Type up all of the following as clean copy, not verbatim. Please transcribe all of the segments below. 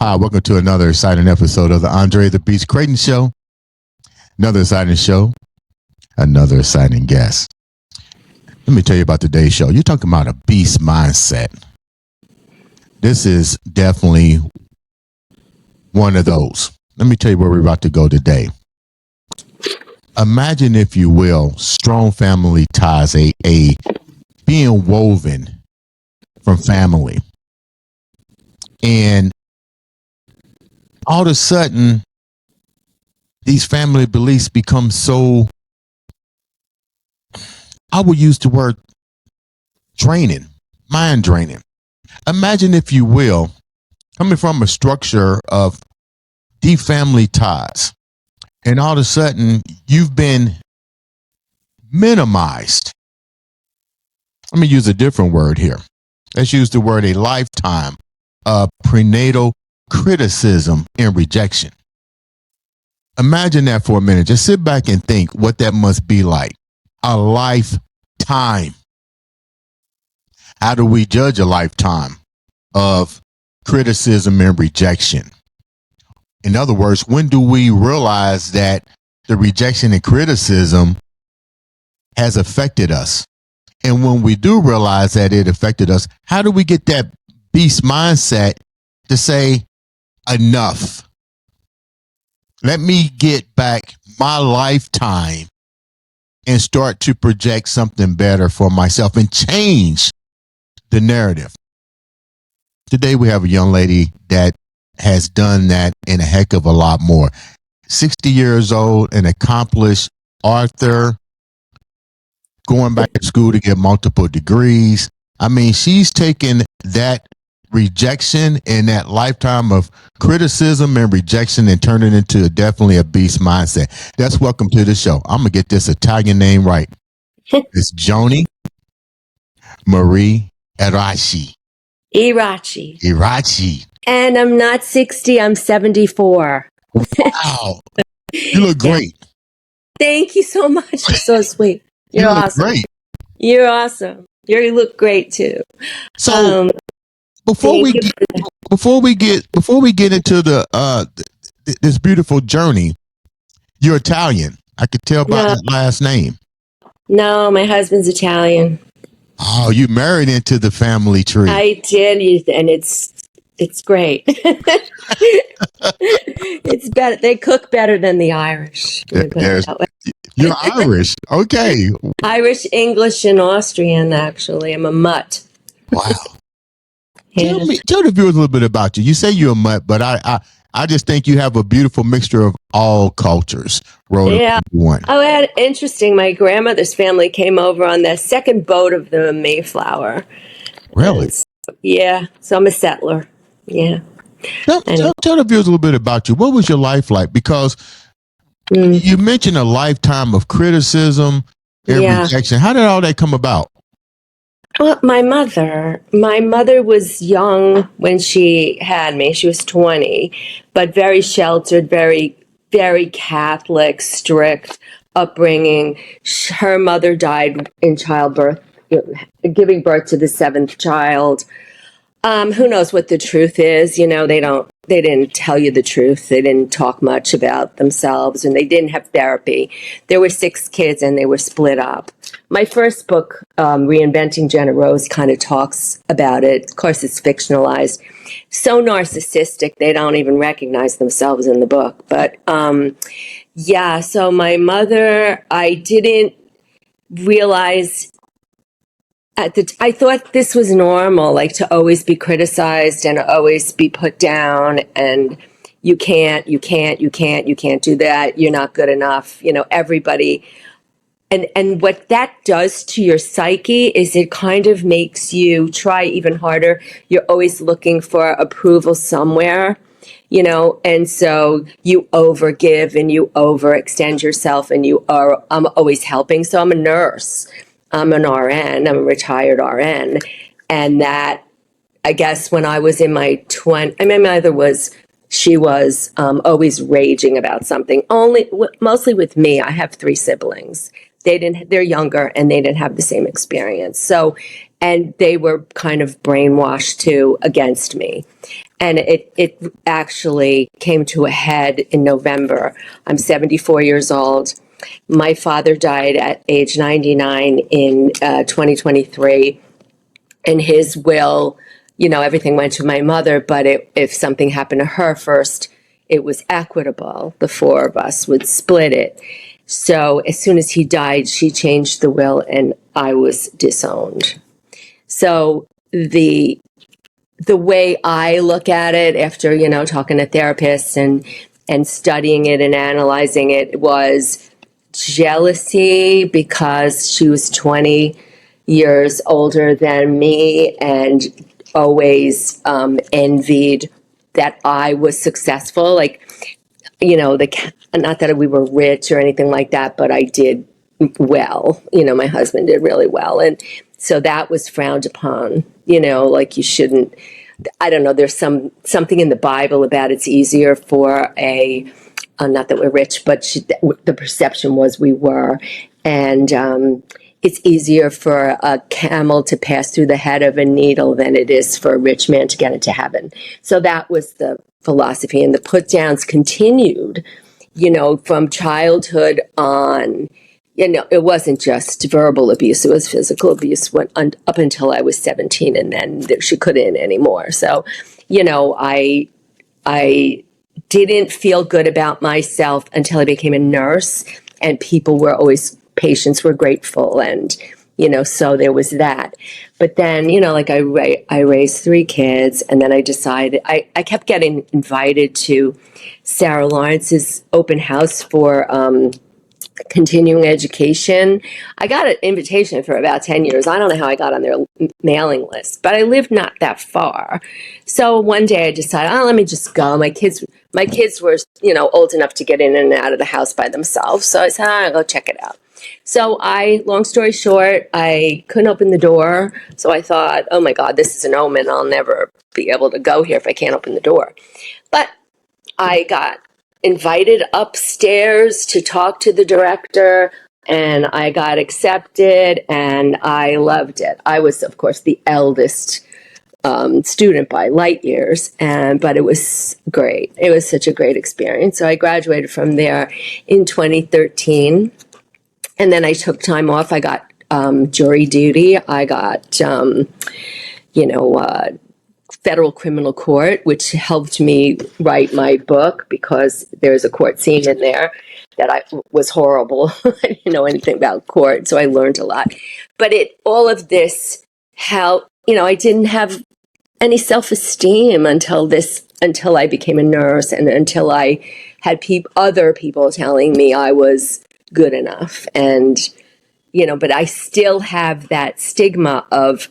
Hi, welcome to another exciting episode of the Andre The Beast Crayton Show. Another exciting show, another exciting guest. Let me tell you about today's show. You're talking about a beast mindset. This is definitely one of those. Let me tell you where we're about to go today. Imagine, if you will, strong family ties, a being woven from family. And all of a sudden, these family beliefs become so, I would use the word draining, mind draining. Imagine, if you will, coming from a structure of deep family ties, and all of a sudden you've been minimized. Let me use a different word here. Let's use the word a lifetime of prenatal criticism and rejection. Imagine that for a minute. Just sit back and think what that must be like. A lifetime. How do we judge a lifetime of criticism and rejection? In other words, when do we realize that the rejection and criticism has affected us? And when we do realize that it affected us, how do we get that beast mindset to say, enough? Let me get back my lifetime and start to project something better for myself and change the narrative. Today we have a young lady that has done that and a heck of a lot more. 60 years old, an accomplished author, going back to school to get multiple degrees. I mean, she's taken that rejection and that lifetime of criticism and rejection and turn it into definitely a beast mindset. That's welcome to the show. I'm going to get this Italian name right. It's Joni Marie Iraci. Iraci. And I'm not 60, I'm 74. Wow. You look great. Thank you so much. You're so sweet. You're awesome. Great. You're awesome. You look great too. So before we get into the this beautiful journey, you're Italian. I could tell by that last name. No, my husband's Italian. Oh, you married into the family tree. I did, and it's great. It's better. They cook better than the Irish. You're Irish. Okay. Irish, English, and Austrian, actually. I'm a mutt. Wow. Yeah. Tell the viewers a little bit about you. You say you're a mutt, but I just think you have a beautiful mixture of all cultures. Yeah. Oh, interesting. My grandmother's family came over on the second boat of the Mayflower. Really? Yeah. So I'm a settler. Yeah. Tell the viewers a little bit about you. What was your life like? Because you mentioned a lifetime of criticism and rejection. How did all that come about? Well, my mother was young when she had me. She was 20, but very sheltered, very, very Catholic, strict upbringing. Her mother died in childbirth, giving birth to the seventh child. Who knows what the truth is? You know, they didn't tell you the truth. They didn't talk much about themselves, and they didn't have therapy. There were 6 kids and they were split up. My first book, Reinventing Jenna Rose, kind of talks about it. Of course, it's fictionalized. So narcissistic, they don't even recognize themselves in the book. But so my mother, I didn't realize I thought this was normal, like to always be criticized and always be put down, and you can't do that. You're not good enough. You know, everybody and what that does to your psyche is it kind of makes you try even harder. You're always looking for approval somewhere, and so you overgive and you overextend yourself, and I'm always helping. So I'm a nurse. I'm an RN. I'm a retired RN. And that, I guess, when I was in my 20s, my mother she was always raging about something. Mostly with me. I have 3 siblings. They're younger and they didn't have the same experience. So, and they were kind of brainwashed too against me. And it actually came to a head in November. I'm 74 years old. My father died at age 99 in 2023. And his will, everything went to my mother, but if something happened to her first, it was equitable. The 4 of us would split it. So as soon as he died, she changed the will and I was disowned. So the way I look at it after, talking to therapists and studying it and analyzing it was jealousy because she was 20 years older than me and always envied that I was successful. Like, not that we were rich or anything like that, but I did well. My husband did really well. And so that was frowned upon, like you shouldn't. I don't know, there's something in the Bible about it's easier for not that we're rich, but the perception was we were. And it's easier for a camel to pass through the head of a needle than it is for a rich man to get into heaven. So that was the philosophy. And the put downs continued, from childhood on. It wasn't just verbal abuse, it was physical abuse up until I was 17, and then she couldn't anymore. So, I didn't feel good about myself until I became a nurse, and patients were grateful, and, so there was that. But then, I raised 3 kids, and then I decided, I kept getting invited to Sarah Lawrence's open house for, continuing education. I got an invitation for about 10 years. I don't know how I got on their mailing list, but I lived not that far. So one day I decided, let me just go. My kids were, old enough to get in and out of the house by themselves. So I said, I'll go check it out. So long story short, I couldn't open the door. So I thought, oh my God, this is an omen. I'll never be able to go here if I can't open the door. But I got invited upstairs to talk to the director, and I got accepted, and I loved it. I was, of course, the eldest student by light years, but it was great. It was such a great experience. So I graduated from there in 2013, and then I took time off. I got jury duty. I got, federal criminal court, which helped me write my book because there's a court scene in there that was horrible. I didn't know anything about court, so I learned a lot. But all of this helped. I didn't have any self-esteem until I became a nurse, and until I had other people telling me I was good enough. And but I still have that stigma of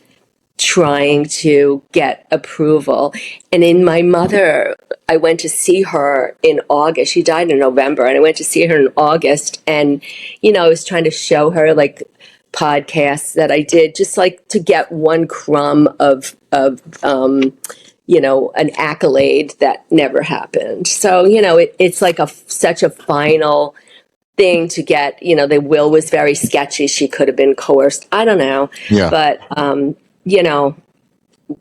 trying to get approval. And in my mother, I went to see her in August. She died in November, and I went to see her in August. And, I was trying to show her like podcasts that I did, just like to get one crumb of an accolade that never happened. So, it's like such a final thing to get. The will was very sketchy. She could have been coerced. I don't know. Yeah. But,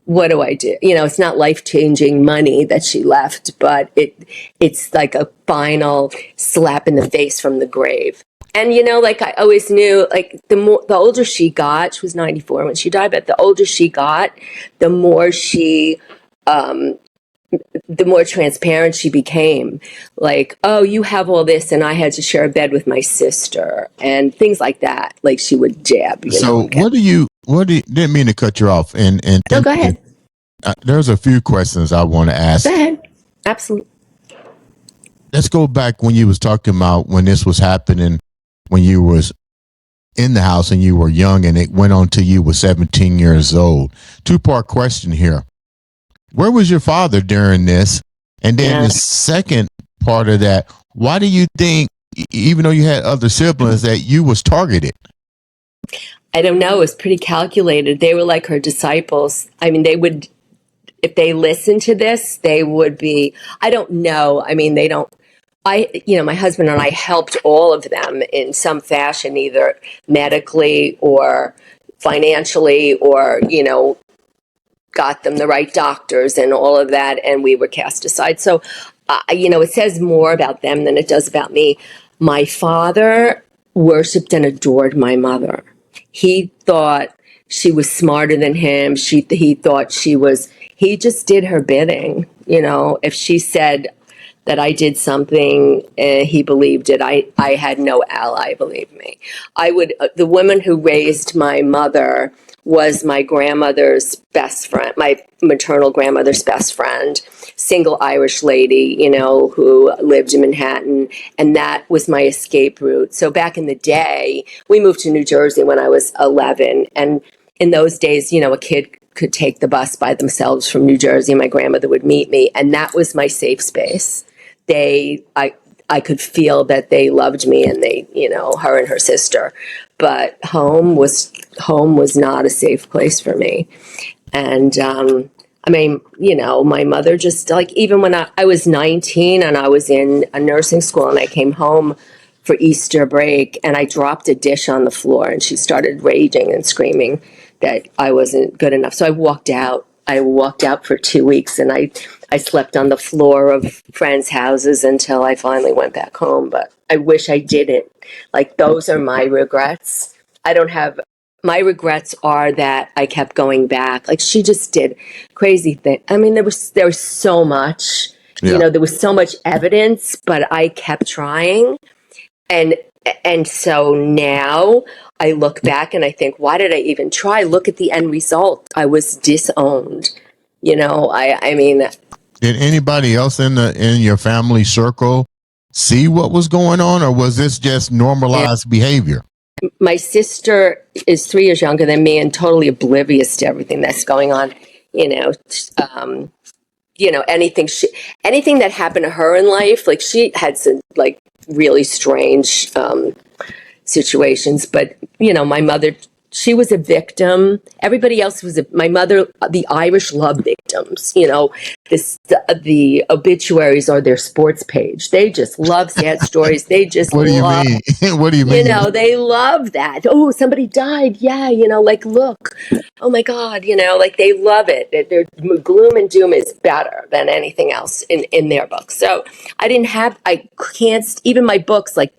what do I do? It's not life-changing money that she left, but it's like a final slap in the face from the grave. And, I always knew, the older she got, she was 94 when she died, but the older she got, the more transparent she became. Like, oh, you have all this, and I had to share a bed with my sister, and things like that. Like, she would jab. Didn't mean to cut you off. No, go ahead. There's a few questions I want to ask. Go ahead. Absolutely. Let's go back when you was talking about when this was happening, when you was in the house and you were young, and it went on till you were 17 years old. Two-part question here. Where was your father during this? And then the second part of that, why do you think, even though you had other siblings, that you was targeted? I don't know. It was pretty calculated. They were like her disciples. I mean, they would, if they listened to this, they would be, I don't know. I mean, they don't, my husband and I helped all of them in some fashion, either medically or financially, or, got them the right doctors and all of that, and we were cast aside. So, it says more about them than it does about me. My father worshipped and adored my mother. He thought she was smarter than him. He thought he just did her bidding. If she said that I did something, he believed it. I had no ally, believe me. The woman who raised my mother was my grandmother's best friend, my maternal grandmother's best friend, single Irish lady, who lived in Manhattan. And that was my escape route. So back in the day, we moved to New Jersey when I was 11. And in those days, a kid could take the bus by themselves from New Jersey. My grandmother would meet me. And that was my safe space. I could feel that they loved me, and they, her and her sister. But home was not a safe place for me. And my mother just, like, even when I was 19 and I was in a nursing school and I came home for Easter break and I dropped a dish on the floor and she started raging and screaming that I wasn't good enough. So I walked out. For 2 weeks, and I slept on the floor of friends' houses until I finally went back home. But I wish I didn't. Like, those are my regrets. My regrets are that I kept going back. Like, she just did crazy things. I mean, there was so much, there was so much evidence, but I kept trying. And so now I look back and I think, why did I even try? Look at the end result. I was disowned. I mean, did anybody else in your family circle see what was going on, or was this just normalized behavior? My sister is 3 years younger than me and totally oblivious to everything that's going on. Anything that happened to her in life, like, she had some, like, really strange situations. But my mother, she was a victim. Everybody else was my mother. The Irish love victims. The obituaries are their sports page. They just love sad stories. They just what do you mean? What do you mean? They love that. Oh, somebody died. Yeah, like, look. Oh my God, like, they love it. Their gloom and doom is better than anything else in their books. So I can't, even my books, like,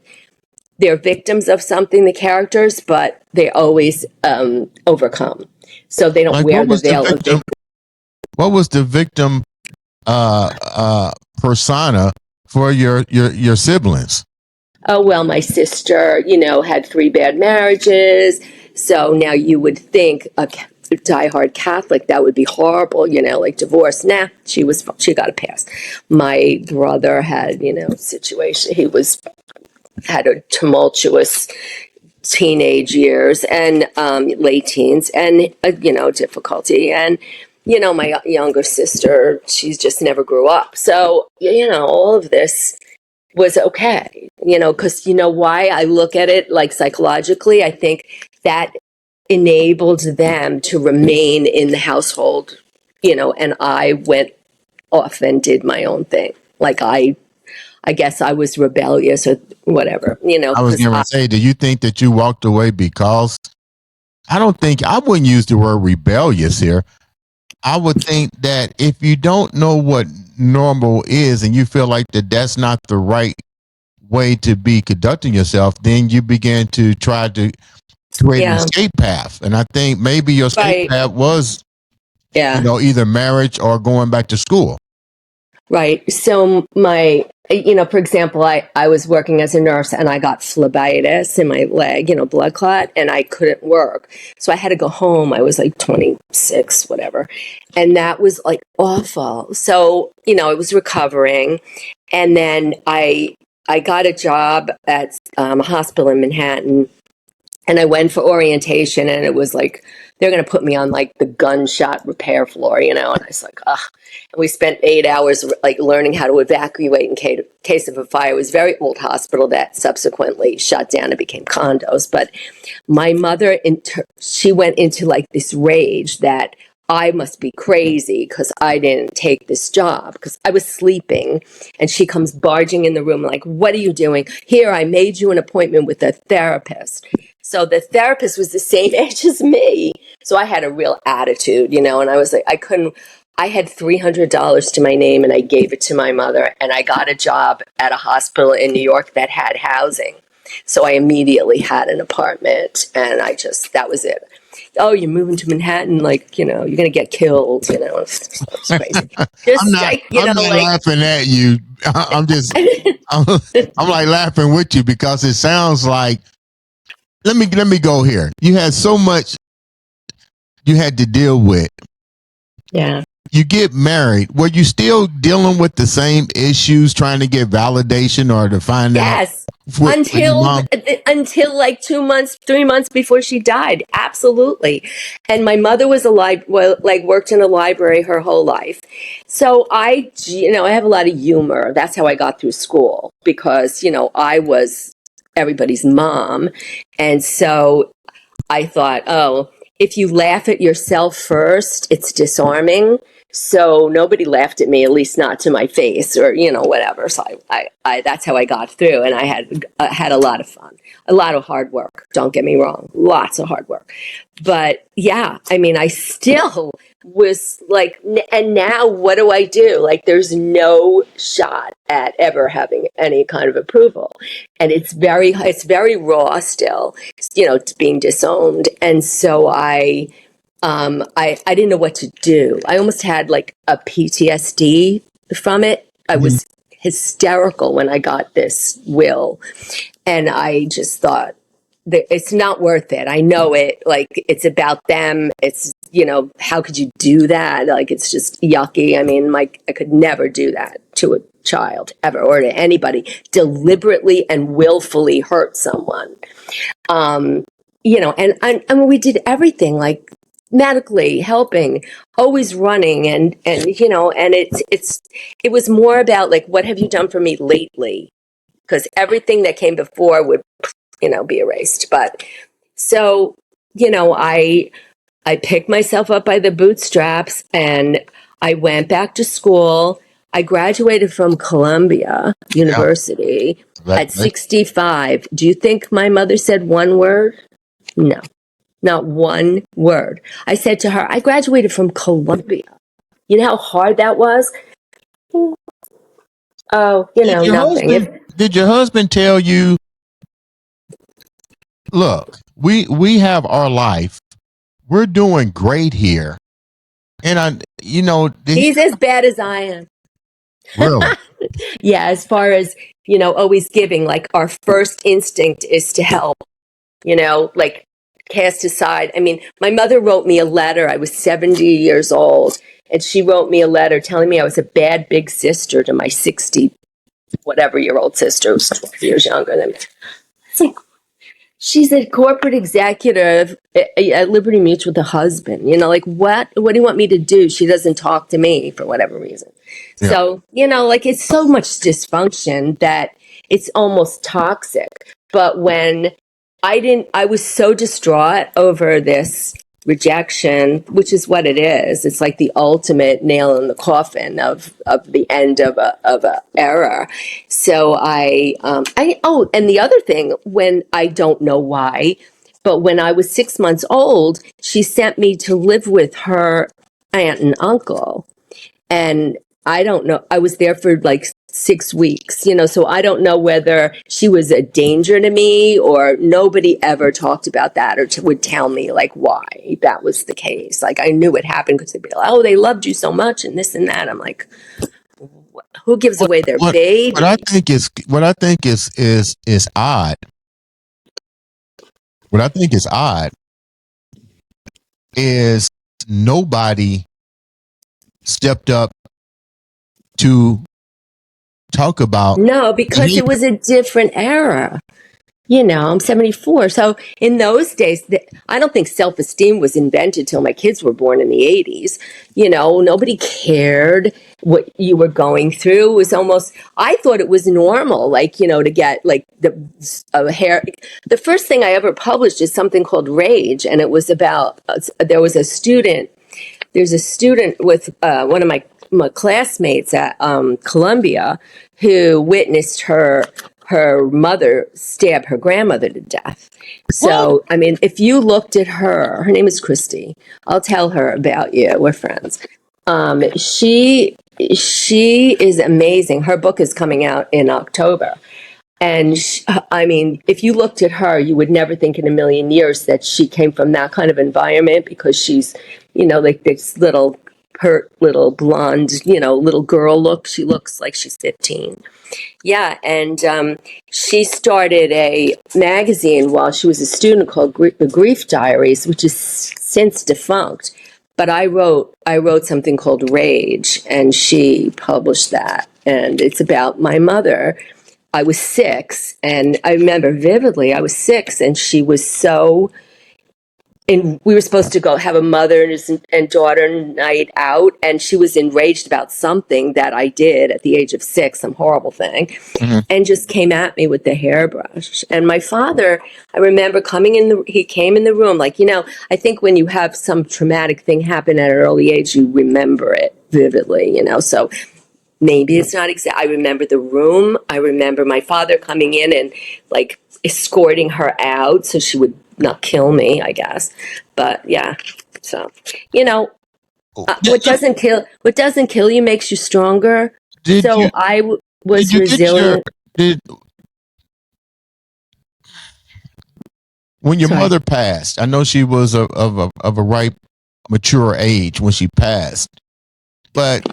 they're victims of something, the characters, but they always overcome. So they don't wear the veil of victim. What was the victim persona for your siblings? Oh, well, my sister, had 3 bad marriages. So now you would think a diehard Catholic, that would be horrible, like divorce. Nah, she got a pass. My brother had, situation. He had a tumultuous teenage years and late teens, and difficulty. And my younger sister, she just never grew up. So all of this was okay. Because why I look at it, like, psychologically, I think that enabled them to remain in the household. And I went off and did my own thing. Like, I guess I was rebellious or whatever, I was going to say, do you think that you walked away because, I wouldn't use the word rebellious here. I would think that if you don't know what normal is and you feel like that's not the right way to be conducting yourself, then you begin to try to create an escape path. And I think maybe your escape path was, either marriage or going back to school. Right. So for example, I was working as a nurse and I got phlebitis in my leg, blood clot, and I couldn't work. So I had to go home. I was like 26, whatever. And that was, like, awful. So, I was recovering. And then I got a job at a hospital in Manhattan. And I went for orientation, and it was like, they're going to put me on like the gunshot repair floor, And I was like, ugh. And we spent 8 hours like learning how to evacuate in case of a fire. It was a very old hospital that subsequently shut down and became condos. But my mother, she went into like this rage that I must be crazy because I didn't take this job, because I was sleeping, and she comes barging in the room like, what are you doing? Here, I made you an appointment with a therapist. So the therapist was the same age as me. So I had a real attitude, and I was like, I had $300 to my name, and I gave it to my mother, and I got a job at a hospital in New York that had housing. So I immediately had an apartment, and that was it. Oh, you're moving to Manhattan, like, you're going to get killed, It's crazy. I'm not laughing at you. I'm just, I'm like laughing with you, because it sounds like, let me go here. You had so much you had to deal with. Yeah. You get married. Were you still dealing with the same issues, trying to get validation or to find out? Yes. Until like 2 months, 3 months before she died. Absolutely. And my mother was worked in a library her whole life. So I have a lot of humor. That's how I got through school, because, I was everybody's mom. And so I thought, oh, if you laugh at yourself first, it's disarming. So nobody laughed at me, at least not to my face, or whatever. So I that's how I got through, and I had a lot of fun, a lot of hard work. Don't get me wrong, lots of hard work. But yeah, I mean, I still was like, and now what do I do? Like, there's no shot at ever having any kind of approval, and it's very raw still. It's being disowned, and so I didn't know what to do. I almost had like a PTSD from it. I was hysterical when I got this will, and I just thought that it's not worth it. I know it. Like, it's about them. It's, how could you do that? Like, it's just yucky. I mean, I could never do that to a child ever, or to anybody, deliberately and willfully hurt someone. And we did everything, like, medically helping, always running, and it was more about like, what have you done for me lately? Because everything that came before would, be erased. But so, I picked myself up by the bootstraps, and I went back to school. I graduated from Columbia University at 65. Do you think my mother said one word? No. Not one word. I said to her, I graduated from Columbia. You know how hard that was? Oh, nothing. Did your husband tell you, look, we have our life. We're doing great here. And he's as bad as I am. Really? Yeah, as far as, always giving, like, our first instinct is to help, like, cast aside. I mean, my mother wrote me a letter. I was 70 years old, and she wrote me a letter telling me I was a bad big sister to my 60 whatever year old sister, who's 12 years younger than me. It's like, she's a corporate executive at Liberty Mutual with a husband. Like, what do you want me to do? She doesn't talk to me for whatever reason. Yeah. So, like, it's so much dysfunction that it's almost toxic. But when I was so distraught over this rejection, which is what it is. It's like the ultimate nail in the coffin of the end of a era. So and the other thing, when I don't know why, but when I was 6 months old, she sent me to live with her aunt and uncle. And I don't know, I was there for like 6 weeks, so I don't know whether she was a danger to me, or nobody ever talked about that or would tell me like why that was the case. Like, I knew it happened because they'd be like, oh, they loved you so much and this and that. I'm like, who gives away their baby? What I think is odd. What I think is odd is nobody stepped up to talk about. No, because it was a different era. I'm 74. So in those days, I don't think self-esteem was invented till my kids were born in the 80s. Nobody cared what you were going through. It was almost, I thought it was normal, like, to get like the hair. The first thing I ever published is something called Rage. And it was about, there's a student with one of my classmates at Columbia who witnessed her mother stab her grandmother to death. So, I mean, if you looked at her name is Christy. I'll tell her about you. We're friends. She is amazing. Her book is coming out in October. And I mean, if you looked at her, you would never think in a million years that she came from that kind of environment, because she's, like this little pert little blonde, little girl look. She looks like she's 15. Yeah, and she started a magazine while she was a student called The Grief Diaries, which is since defunct. But I wrote something called Rage, and she published that. And it's about my mother. I was 6, and I remember vividly, I was 6, and she was so, and we were supposed to go have a mother and daughter night out, and she was enraged about something that I did at the age of 6, some horrible thing, and just came at me with the hairbrush. And my father, I remember he came in the room, like, I think when you have some traumatic thing happen at an early age, you remember it vividly, so maybe it's not exact. I remember the room. I remember my father coming in and like escorting her out so she would not kill me, I guess. But yeah, so what doesn't kill you makes you stronger. Was resilient. When your mother passed, I know she was of a ripe, mature age when she passed, but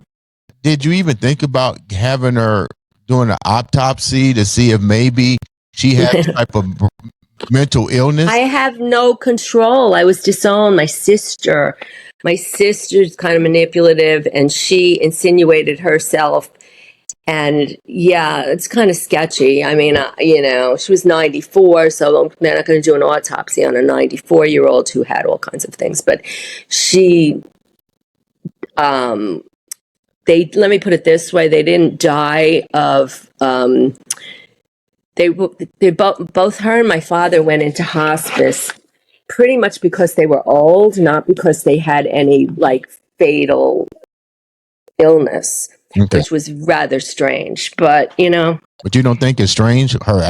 did you even think about having her doing an autopsy to see if maybe she had a type of mental illness? I have no control. I was disowned. My sister's kind of manipulative, and she insinuated herself. And yeah, it's kind of sketchy. I mean, she was 94, so they're not going to do an autopsy on a 94-year-old who had all kinds of things. But she, let me put it this way: they didn't die of. They both her and my father went into hospice pretty much because they were old, not because they had any like fatal illness. Okay. Which was rather strange, but But you don't think it's strange her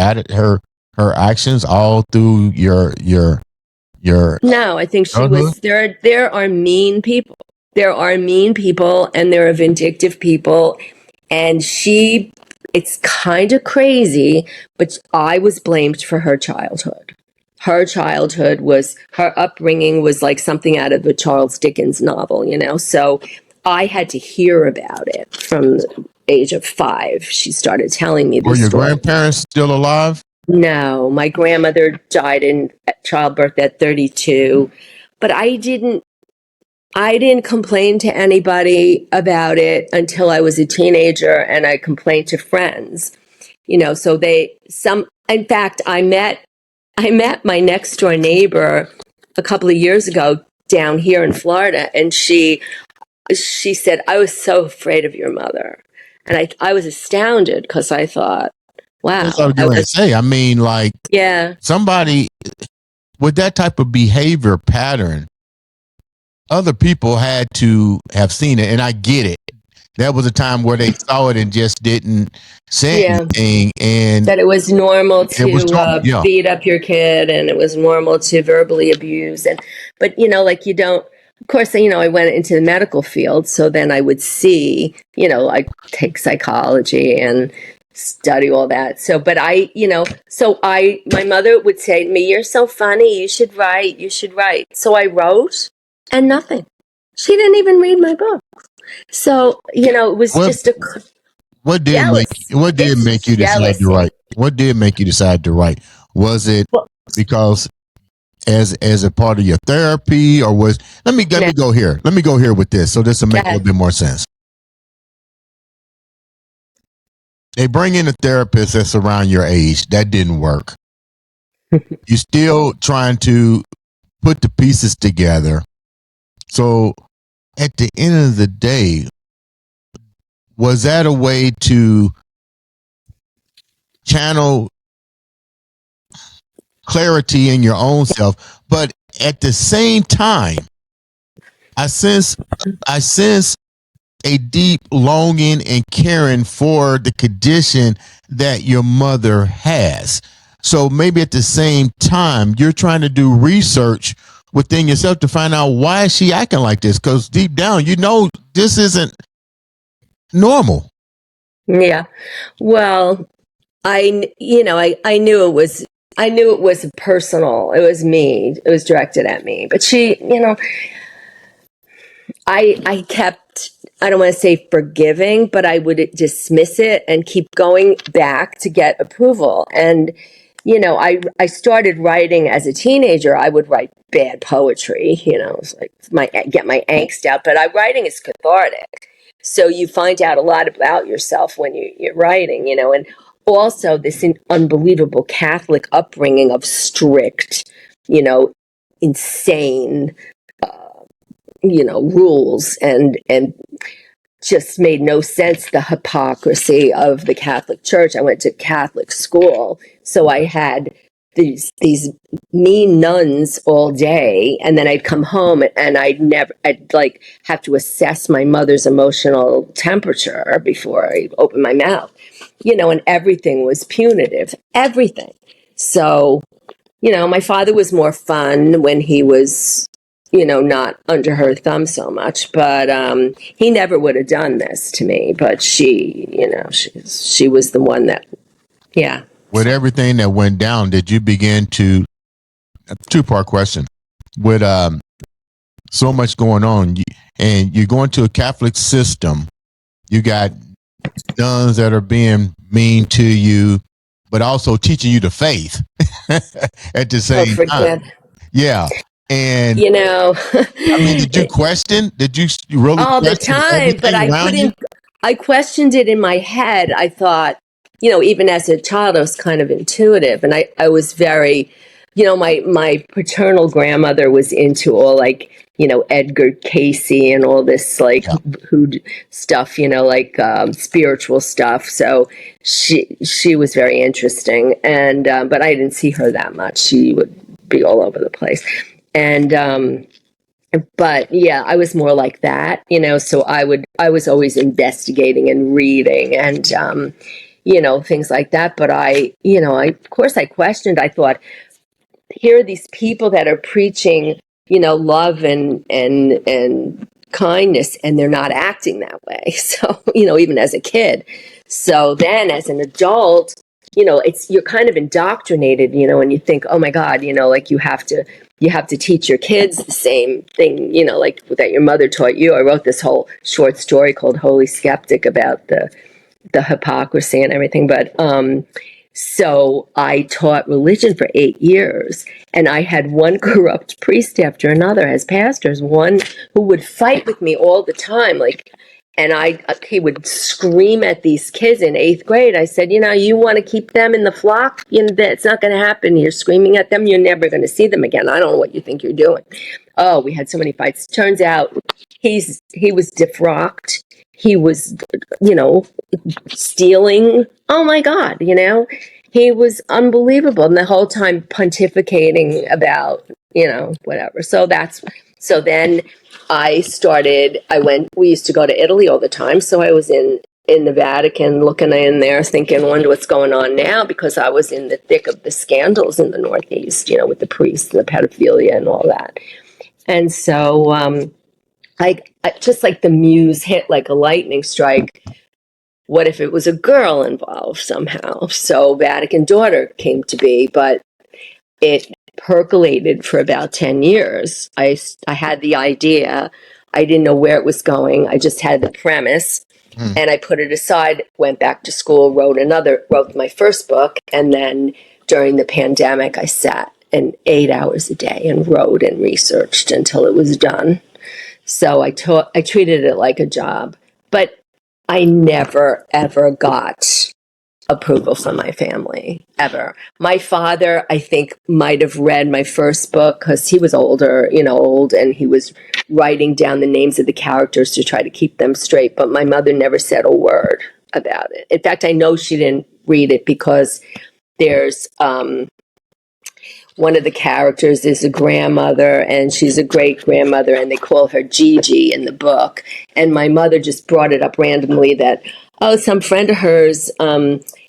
actions all through your No, I think she was there are mean people. There are mean people and there are vindictive people, and it's kind of crazy, but I was blamed for her childhood. Her upbringing was like something out of a Charles Dickens novel, so I had to hear about it from the age of 5. She started telling me this. Were your grandparents still alive? No, my grandmother died in childbirth at 32, but I didn't complain to anybody about it until I was a teenager, and I complained to friends. So in fact, I met my next door neighbor a couple of years ago down here in Florida, and she said, "I was so afraid of your mother." And I was astounded because I thought, wow. That's what I was going to say. I mean, like, yeah, somebody with that type of behavior pattern, other people had to have seen it. And I get it. There was a time where they saw it and just didn't say anything. And that it was normal to beat up your kid, and it was normal to verbally abuse. But of course, I went into the medical field, so then I would see, I take psychology and study all that. So, but my mother would say to me, "You're so funny. You should write." So I wrote, and nothing. She didn't even read my book. So, it was just a. What did make you decide to write? What did make you decide to write? Was it because as a part of your therapy, or was let me go here. Let me go here with this, so this will make a little bit more sense. They bring in a therapist that's around your age. That didn't work. You're still trying to put the pieces together. So at the end of the day, was that a way to channel clarity in your own self? But at the same time, I sense a deep longing and caring for the condition that your mother has. So maybe at the same time, you're trying to do research within yourself to find out why is she acting like this? Because deep down, you know this isn't normal. Yeah. Well, I knew it was personal. It was me. It was directed at me. But she, I kept, I don't want to say forgiving, but I would dismiss it and keep going back to get approval. And, I started writing as a teenager. I would write bad poetry, it's like get my angst out, but writing is cathartic. So you find out a lot about yourself when you're writing, and also this unbelievable Catholic upbringing of strict, insane, rules and just made no sense, the hypocrisy of the Catholic Church. I went to Catholic school, so I had these mean nuns all day, and then I'd come home and I'd like have to assess my mother's emotional temperature before I opened my mouth, and everything was punitive, everything. So, my father was more fun when he was, not under her thumb so much, but he never would have done this to me. But she was the one that, yeah. With everything that went down, did you begin to, a two-part question, with so much going on, and you're going to a Catholic system, you got nuns that are being mean to you, but also teaching you the faith at the same time. Yeah. And I mean, did you question? Did you really all the question time? But everything around you? I questioned it in my head. I thought, even as a child, I was kind of intuitive, and I was very, my paternal grandmother was into all like, Edgar Casey and all this like hood stuff, like spiritual stuff. So she was very interesting, and but I didn't see her that much. She would be all over the place, and but yeah, I was more like that, so I was always investigating and reading and things like that. But of course I questioned. I thought, here are these people that are preaching, love and kindness, and they're not acting that way. So, even as a kid. So then as an adult, you're kind of indoctrinated, and you think, oh my God, like you have to teach your kids the same thing, like that your mother taught you. I wrote this whole short story called Holy Skeptic about the hypocrisy and everything. But so I taught religion for 8 years, and I had one corrupt priest after another as pastors, one who would fight with me all the time, like, and he would scream at these kids in 8th grade. I said, you want to keep them in the flock? That's not going to happen. You're screaming at them. You're never going to see them again. I don't know what you think you're doing. Oh, we had so many fights. Turns out he was defrocked. He was, stealing. Oh my God, he was unbelievable. And the whole time pontificating about, whatever. So then we used to go to Italy all the time. So I was in the Vatican looking in there thinking, wonder what's going on now, because I was in the thick of the scandals in the Northeast, with the priests and the pedophilia and all that. And so, I just like the muse hit like a lightning strike. What if it was a girl involved somehow? So Vatican Daughter came to be, but it percolated for about 10 years. I had the idea. I didn't know where it was going. I just had the premise, and I put it aside, went back to school, wrote my first book, and then during the pandemic, I sat and 8 hours a day and wrote and researched until it was done. So I treated it like a job, but I never, ever got approval from my family ever. My father, I think, might have read my first book because he was old, and he was writing down the names of the characters to try to keep them straight. But my mother never said a word about it. In fact, I know she didn't read it because there's one of the characters is a grandmother, and she's a great grandmother, and they call her Gigi in the book. And my mother just brought it up randomly that, oh, some friend of hers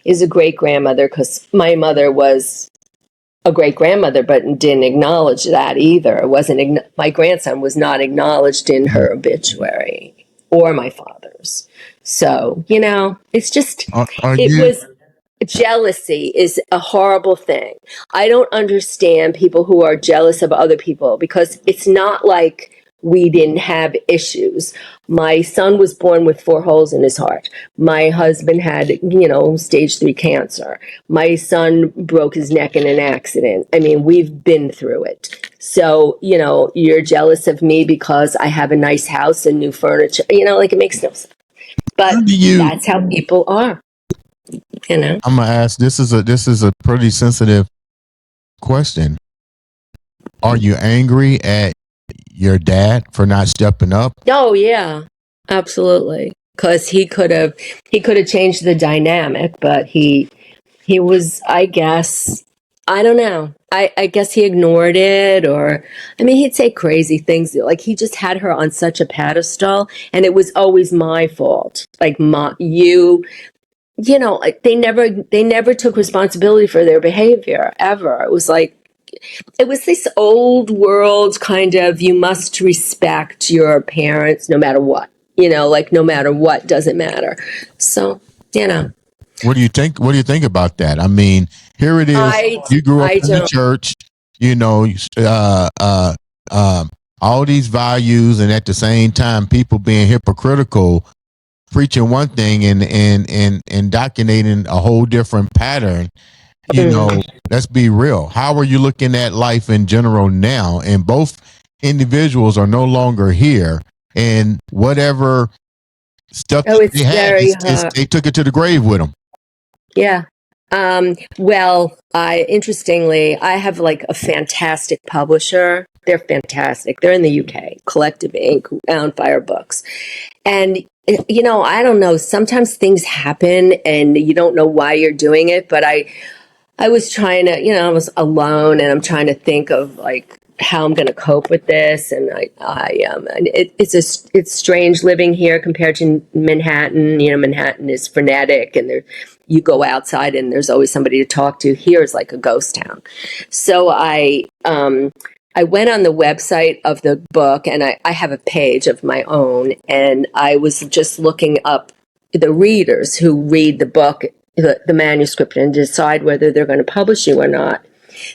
is a great grandmother, because my mother was a great grandmother, but didn't acknowledge that either. It wasn't my grandson was not acknowledged in her obituary or my father's. So it's just was. Jealousy is a horrible thing. I don't understand people who are jealous of other people, because it's not like we didn't have issues. My son was born with 4 holes in his heart. My husband had, stage 3 cancer. My son broke his neck in an accident. I mean, we've been through it. So, you're jealous of me because I have a nice house and new furniture. It makes no sense. But that's how people are. I'm gonna ask. This is a pretty sensitive question. Are you angry at your dad for not stepping up? Oh yeah, absolutely. Because he could have changed the dynamic, but he was, I guess, I don't know. I guess he ignored it, or he'd say crazy things. Like, he just had her on such a pedestal, and it was always my fault. Like, they never took responsibility for their behavior ever. It was this old world kind of, you must respect your parents no matter what, no matter what, doesn't matter. So, What do you think? What do you think about that? I mean, here it is. You grew up in the church, all these values, and at the same time, people being hypocritical, preaching one thing and indoctrinating a whole different pattern. Let's be real. How are you looking at life in general now? And both individuals are no longer here, and whatever stuff they had, they took it to the grave with them. Yeah. Well, interestingly, I have a fantastic publisher. They're fantastic. They're in the UK, Collective Ink, on Fire Books. And, I don't know, sometimes things happen and you don't know why you're doing it. But I was trying to, I was alone, and I'm trying to think of how I'm going to cope with this. And it's strange living here compared to Manhattan. Manhattan is frenetic, and you go outside and there's always somebody to talk to. Here is like a ghost town. So I went on the website of the book, and I have a page of my own, and I was just looking up the readers who read the book, the manuscript, and decide whether they're going to publish you or not.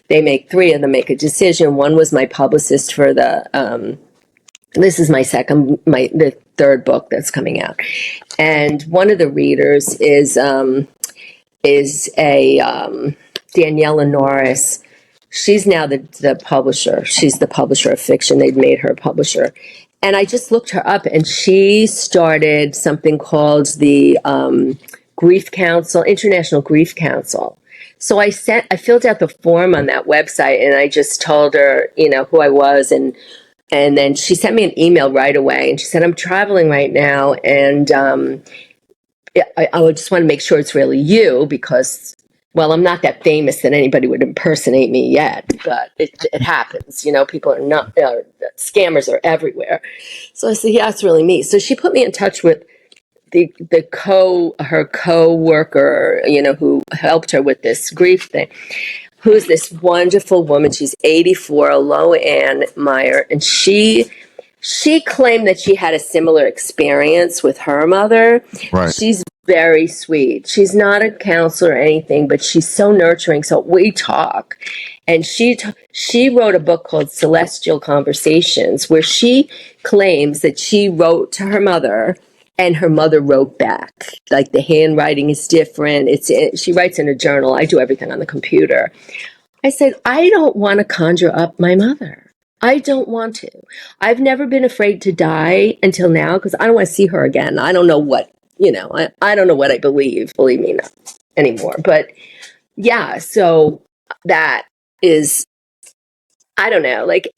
They make 3 of them make a decision. One was my publicist for this is the 3rd book that's coming out. And one of the readers is a Daniela Norris. She's now the publisher. She's the publisher of fiction. They've made her a publisher. And I just looked her up, and she started something called the Grief Council, International Grief Council. So I filled out the form on that website, and I just told her, who I was, and then she sent me an email right away, and she said, I'm traveling right now, and I would just want to make sure it's really you, because, well, I'm not that famous that anybody would impersonate me yet, but it happens. People are not, scammers are everywhere. So I said, yeah, it's really me. So she put me in touch with her co-worker, who helped her with this grief thing, who's this wonderful woman. She's 84, Lo Ann Meyer, and she claimed that she had a similar experience with her mother. Right. She's very sweet. She's not a counselor or anything, but she's so nurturing. So we talk. And she wrote a book called Celestial Conversations, where she claims that she wrote to her mother, and her mother wrote back. Like, the handwriting is different. She writes in a journal. I do everything on the computer. I said, I don't want to conjure up my mother. I don't want to. I've never been afraid to die until now, because I don't want to see her again. I don't know what, I don't know what I believe. Believe me, no. anymore. But yeah, so that is, I don't know, like,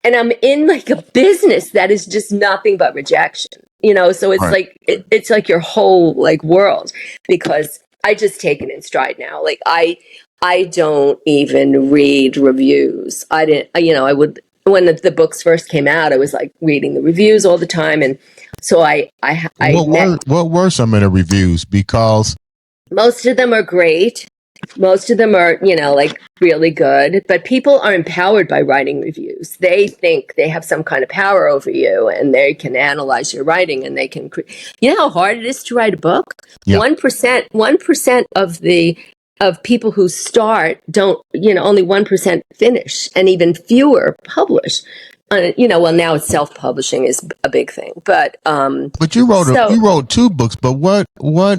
and I'm in like a business that is just nothing but rejection, so it's Right. like, it's like your whole like world, because I just take it in stride now. Like I don't even read reviews. I didn't, I would, when the books first came out, I was like reading the reviews all the time. And so I met, What were some of the reviews? Because most of them are great. Most of them are, like really good, but people are empowered by writing reviews. They think they have some kind of power over you, and they can analyze your writing, and they can, how hard it is to write a book? Yeah. 1% of people who start don't, only 1% finish, and even fewer publish. Well, now it's self-publishing is a big thing, but you wrote 2 books, but what, let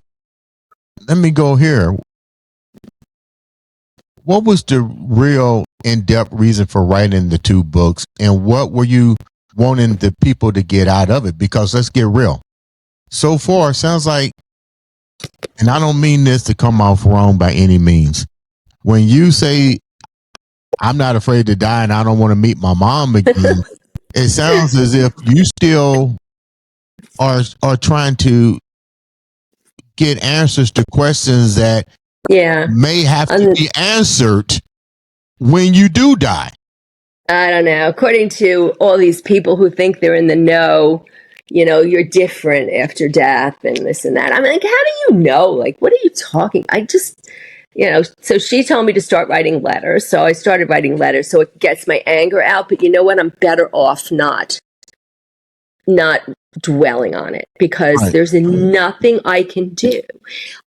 me go here. What was the real in-depth reason for writing the 2 books, and what were you wanting the people to get out of it? Because let's get real. So far, it sounds like, and I don't mean this to come off wrong by any means, when you say, I'm not afraid to die and I don't want to meet my mom again, it sounds as if you still are trying to get answers to questions that may have to be answered when you do die. I don't know. According to all these people who think they're in the know, you're different after death and this and that. I'm like, how do you know? Like, what are you talking? I just, so she told me to start writing letters. So I started writing letters, so it gets my anger out. But you know what? I'm better off not dwelling on it, because there's nothing I can do.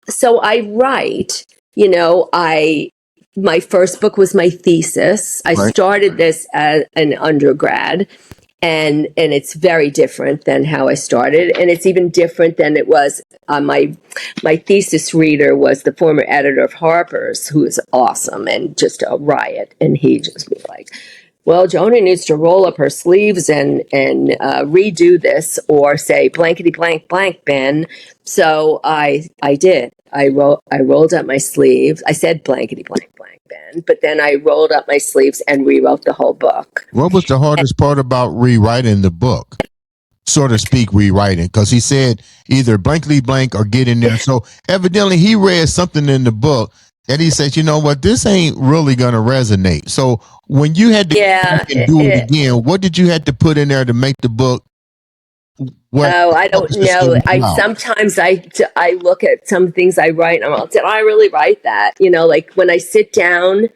So I write, my first book was my thesis. I started this as an undergrad, and it's very different than how I started, and it's even different than it was. My thesis reader was the former editor of Harper's, who is awesome and just a riot, and he just was like, well, Joni needs to roll up her sleeves and redo this, or say blankety blank blank, Ben. So I did. I rolled up my sleeves. I said blankety blank blank, Ben, but then I rolled up my sleeves and rewrote the whole book. What was the hardest part about rewriting the book? So to speak, rewriting, because he said either blankety blank or get in there. So evidently he read something in the book that he said, you know what, this ain't really going to resonate. So when you had to do it again, what did you have to put in there to make the book? I don't know. Sometimes I look at some things I write and I'm like, did I really write that? Like when I sit down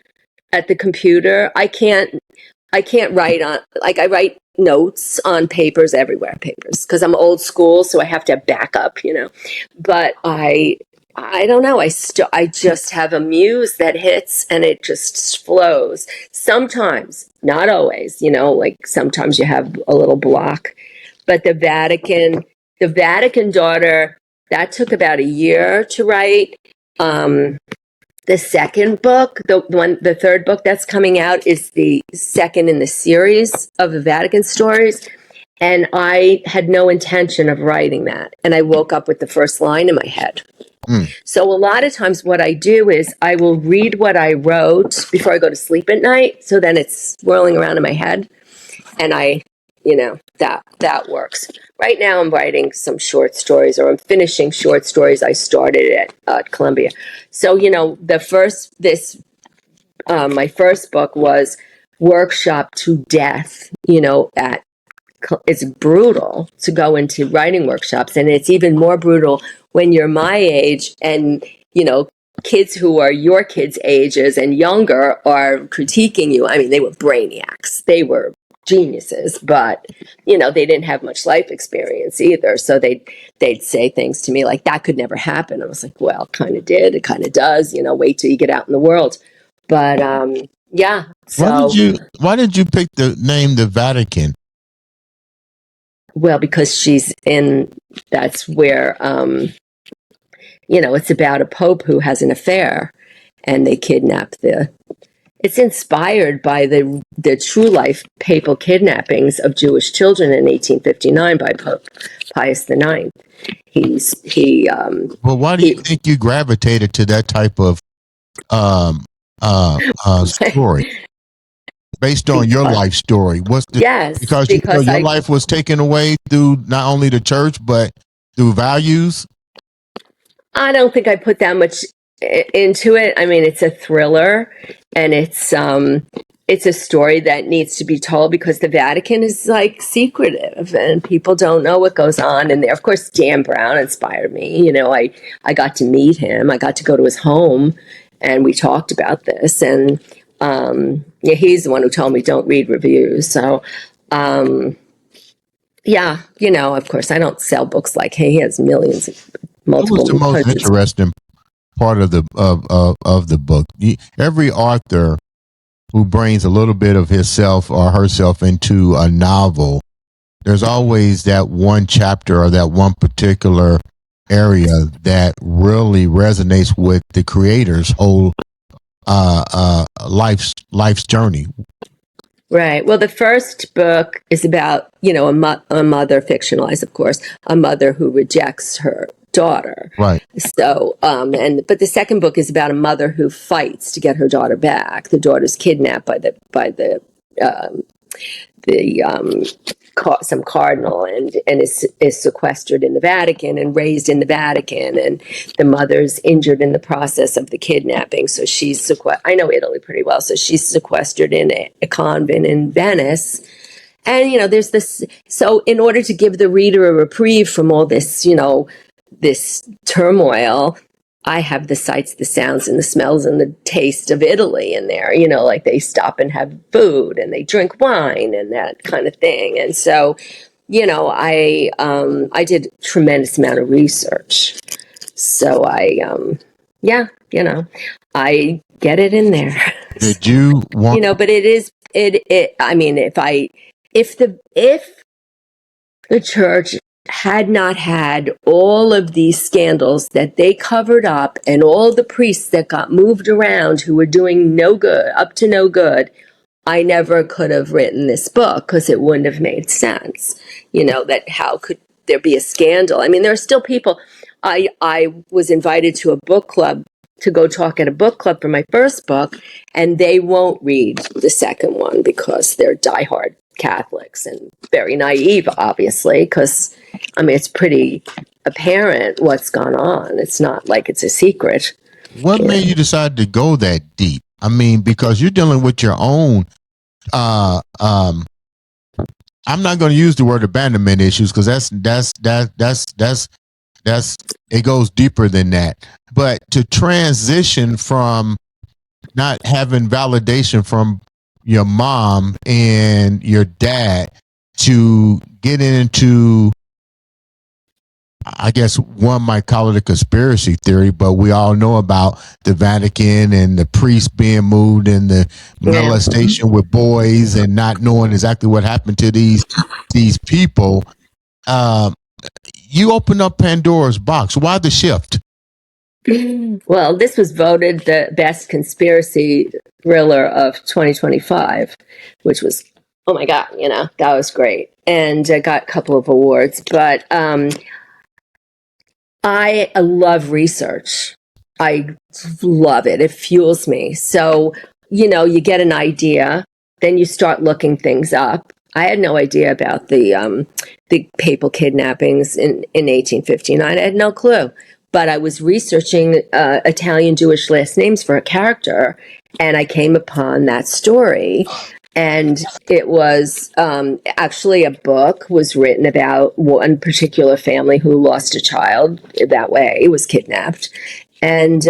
at the computer, I can't write on, like, I write notes on papers everywhere, because I'm old school, so I have to have backup, but I don't know. I just have a muse that hits and it just flows. Sometimes, not always, like sometimes you have a little block. But the Vatican daughter, that took about a year to write. The second book, the third book that's coming out, is the second in the series of the Vatican stories. And I had no intention of writing that. And I woke up with the first line in my head. So a lot of times what I do is I will read what I wrote before I go to sleep at night. So then it's swirling around in my head. And that works. Right now I'm writing some short stories, or I'm finishing short stories I started at Columbia. So, my first book was workshop to death, it's brutal to go into writing workshops, and it's even more brutal when you're my age and, kids who are your kids' ages and younger are critiquing you. I mean, they were brainiacs. They were geniuses, but, they didn't have much life experience either. So they'd say things to me like, that could never happen. I was like, well, kind of did. It kind of does, wait till you get out in the world. But, yeah. So why did you pick the name the Vatican? Well, because that's where, it's about a pope who has an affair, and they kidnap the It's inspired by the true life papal kidnappings of Jewish children in 1859 by Pope Pius IX. Well, why do you think you gravitated to that type of story based on your life story? Because you feel your life was taken away through not only the church but through values? I don't think I put that much into it. I mean, it's a thriller, and it's a story that needs to be told because the Vatican is like secretive and people don't know what goes on in there. Of course, Dan Brown inspired me. You know, I got to meet him. I got to go to his home, and we talked about this. And yeah, he's the one who told me don't read reviews. So. Yeah, you know, of course, I don't sell books like he has millions of multiple. What was the most interesting part of the book? Every author who brings a little bit of himself or herself into a novel, there's always that one chapter or that one particular area that really resonates with the creator's whole life's journey. Right. Well, the first book is about, you know, a mother, fictionalized, of course, a mother who rejects her daughter. Right. So, but the second book is about a mother who fights to get her daughter back. The daughter's kidnapped by some cardinal and is sequestered in the Vatican and raised in the Vatican, and the mother's injured in the process of the kidnapping. So she's I know Italy pretty well. So she's sequestered in a convent in Venice. And, you know, there's this, so in order to give the reader a reprieve from all this, you know, this turmoil, I have the sights, the sounds, and the smells and the taste of Italy in there. You know, like they stop and have food and they drink wine and that kind of thing. And so, you know, I did a tremendous amount of research. So yeah, you know, I get it in there. Did you want? You know, but I mean, if the church had not had all of these scandals that they covered up and all the priests that got moved around who were doing no good, up to no good, I never could have written this book because it wouldn't have made sense. You know, that how could there be a scandal? I mean, there are still people. I was invited to a book club to go talk at a book club for my first book, and they won't read the second one because they're diehard Catholics and very naive, obviously, because, I mean, it's pretty apparent what's gone on. It's not like it's a secret. What made you decide to go that deep? I mean, because you're dealing with your own, I'm not going to use the word abandonment issues because that's it goes deeper than that. But to transition from not having validation from your mom and your dad to get into, I guess one might call it a conspiracy theory, but we all know about the Vatican and the priests being moved and the molestation with boys and not knowing exactly what happened to these people. You opened up Pandora's box. Why the shift? Well, this was voted the best conspiracy thriller of 2025, which was, oh my God, you know, that was great. And I got a couple of awards, but I love research. I love it. It fuels me. So, you know, you get an idea, then you start looking things up. I had no idea about the papal kidnappings in 1859. I had no clue. But I was researching Italian Jewish last names for a character, and I came upon that story. And it was actually a book was written about one particular family who lost a child that way, was kidnapped. And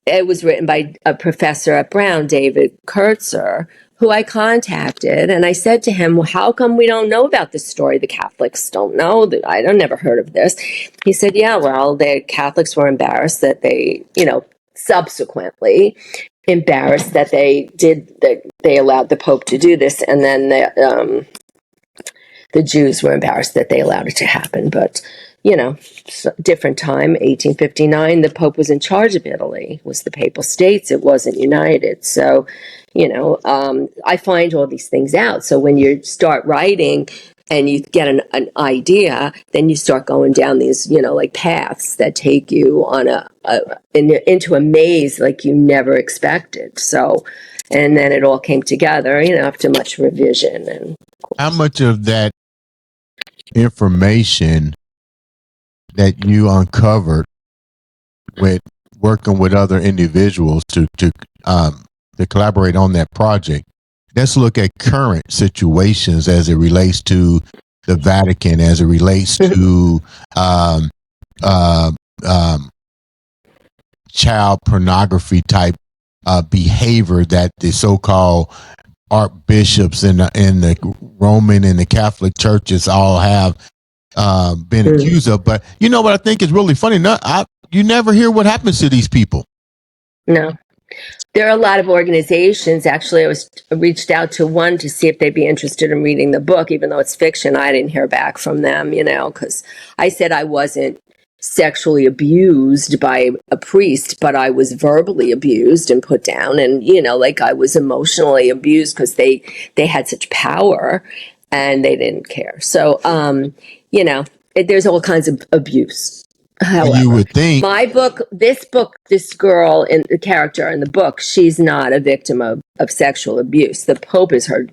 it was written by a professor at Brown, David Kurtzer, who I contacted. And I said to him, well, how come we don't know about this story? The Catholics don't know. I don't never heard of this. He said, yeah, well, the Catholics were embarrassed that they, you know, subsequently embarrassed that they allowed the Pope to do this. And then the Jews were embarrassed that they allowed it to happen. But different time, 1859, the Pope was in charge of Italy. It was the Papal States. It wasn't united. So, I find all these things out. So when you start writing and you get an idea, then you start going down these, like paths that take you on into a maze like you never expected. So, and then it all came together, after much revision. And how much of that information that you uncovered with working with other individuals to collaborate on that project? Let's look at current situations as it relates to the Vatican, as it relates to child pornography type behavior that the so-called archbishops in the Roman and the Catholic churches all have been accused of. But you know what I think is really funny? You never hear what happens to these people. No. There are a lot of organizations. Actually, I reached out to one to see if they'd be interested in reading the book, even though it's fiction. I didn't hear back from them, because I said I wasn't sexually abused by a priest, but I was verbally abused and put down, and like I was emotionally abused because they had such power and they didn't care. So there's all kinds of abuse. However, you would think my book, this girl in the character in the book, she's not a victim of sexual abuse. The Pope is her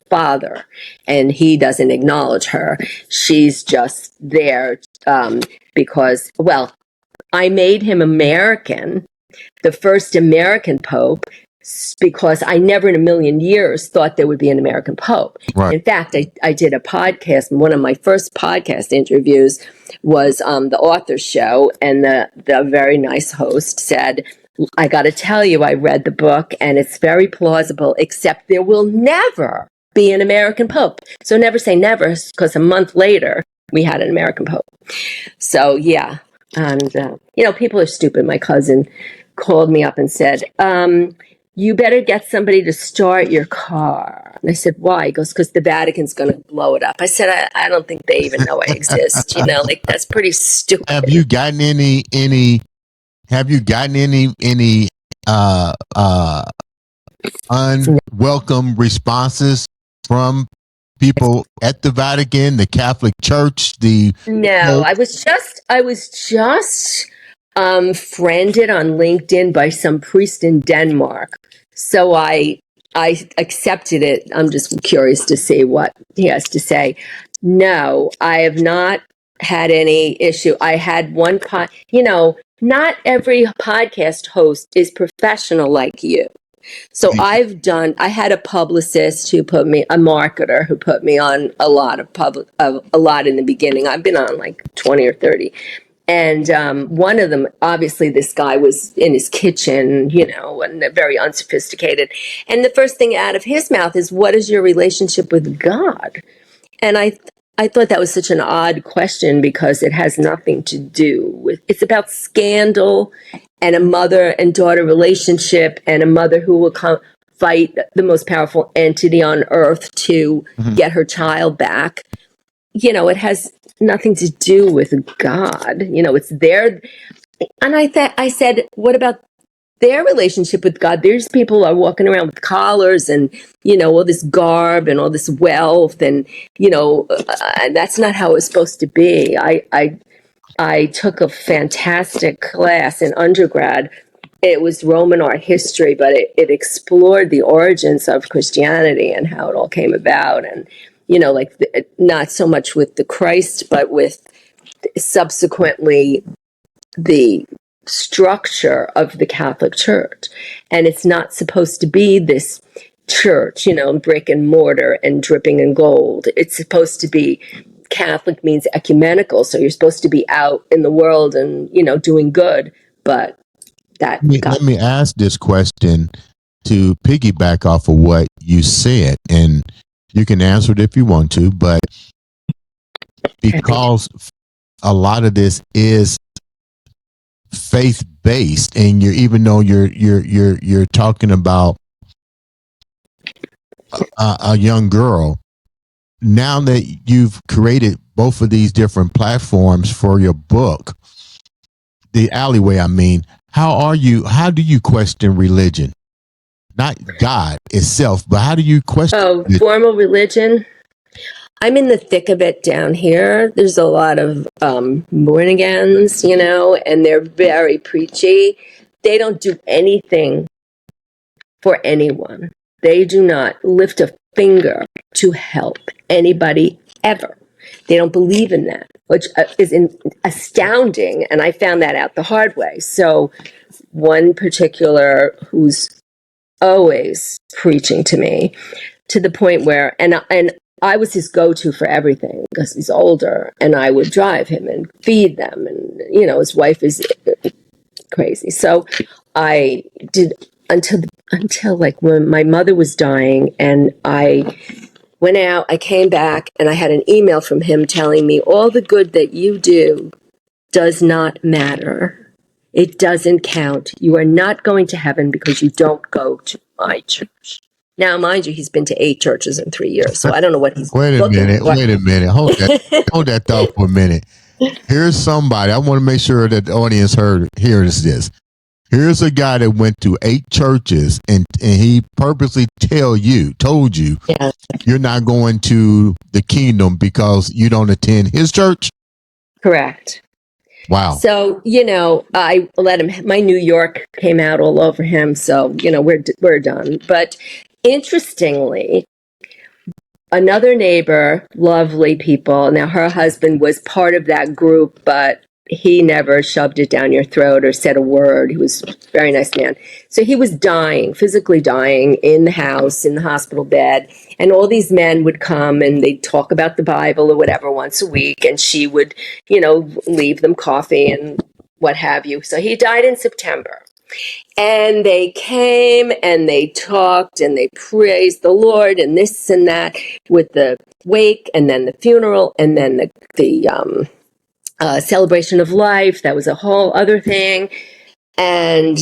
father, and he doesn't acknowledge her. She's just there because, I made him American, the first American Pope, because I never in a million years thought there would be an American Pope. Right. In fact, I did a podcast, and one of my first podcast interviews was the author's show, and the very nice host said, I got to tell you, I read the book, and it's very plausible, except there will never be an American Pope. So never say never, because a month later, we had an American Pope. So, yeah. And, people are stupid. My cousin called me up and said, you better get somebody to start your car. And I said, why? He goes, because the Vatican's going to blow it up. I said, I don't think they even know I exist. That's pretty stupid. Have you gotten any unwelcome responses from people at the Vatican, the Catholic Church, No, I was just friended on LinkedIn by some priest in Denmark. So I accepted it. I'm just curious to see what he has to say. No, I have not had any issue. I had one not every podcast host is professional like you. So I had a publicist a marketer who put me on a lot in the beginning. I've been on like 20 or 30. And one of them, obviously, this guy was in his kitchen, and very unsophisticated. And the first thing out of his mouth is, what is your relationship with God? And I thought that was such an odd question, because it has nothing to do with, it's about scandal and a mother and daughter relationship, and a mother who will fight the most powerful entity on earth to get her child back. It has nothing to do with God. It's their, and I said, what about their relationship with God? There's people are walking around with collars and, all this garb and all this wealth, and, and that's not how it's supposed to be. I took a fantastic class in undergrad. It was Roman art history, but it explored the origins of Christianity and how it all came about. And, not so much with the Christ, but with subsequently the structure of the Catholic Church. And it's not supposed to be this church, brick and mortar and dripping in gold. It's supposed to be, Catholic means ecumenical. So you're supposed to be out in the world and, doing good. But let me ask this question to piggyback off of what you said, and you can answer it if you want to, but because a lot of this is faith-based, and even though you're talking about a young girl, now that you've created both of these different platforms for your book, the alleyway, I mean, how do you question religion? Not God itself, but how do you question formal religion? I'm in the thick of it down here. There's a lot of born-agains, and they're very preachy. They don't do anything for anyone. They do not lift a finger to help anybody ever. They don't believe in that, which is astounding, and I found that out the hard way. So one particular who's always preaching to me, to the point where, and I was his go-to for everything because he's older, and I would drive him and feed them, and his wife is crazy. So I did until like when my mother was dying, and I went out, I came back, and I had an email from him telling me all the good that you do does not matter. It doesn't count. You are not going to heaven because you don't go to my church. Now, mind you, he's been to 8 churches in 3 years, so I don't know what he's Wait a minute. Hold that thought for a minute. Here's somebody. I want to make sure that the audience hears this. Here's a guy that went to 8 churches, and he purposely told you you're not going to the kingdom because you don't attend his church? Correct. Wow. So, I let him, my New York came out all over him. So, we're done. But interestingly, another neighbor, lovely people. Now, her husband was part of that group, but he never shoved it down your throat or said a word. He was a very nice man. So he was dying, physically dying in the house, in the hospital bed. And all these men would come and they'd talk about the Bible or whatever once a week. And she would, leave them coffee and what have you. So he died in September. And they came and they talked and they praised the Lord and this and that with the wake and then the funeral and then the celebration of life. That was a whole other thing. And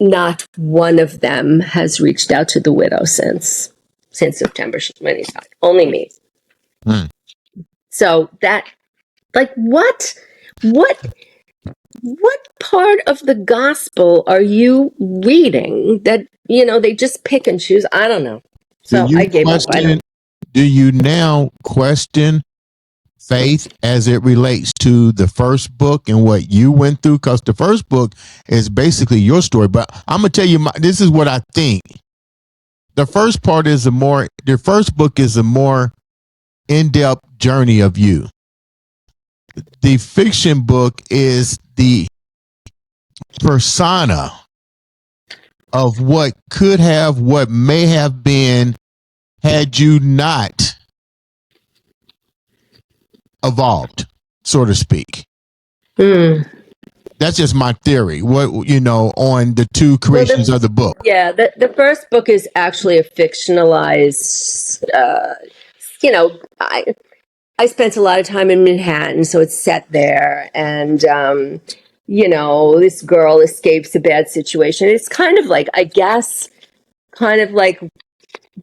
not one of them has reached out to the widow since September when he died. Only me. So that, like, what part of the gospel are you reading that, they just pick and choose? I don't know. So I gave up. Do you now question faith as it relates to the first book and what you went through? Because the first book is basically your story, but I'm gonna tell you this is what I think. The first book is a more in-depth journey of you. The fiction book is the persona of what could have, what may have been had you not evolved, so to speak. That's just my theory. What on the 2 creations of the book. Yeah, the first book is actually a fictionalized. I spent a lot of time in Manhattan, so it's set there, and this girl escapes a bad situation. It's kind of like, I guess,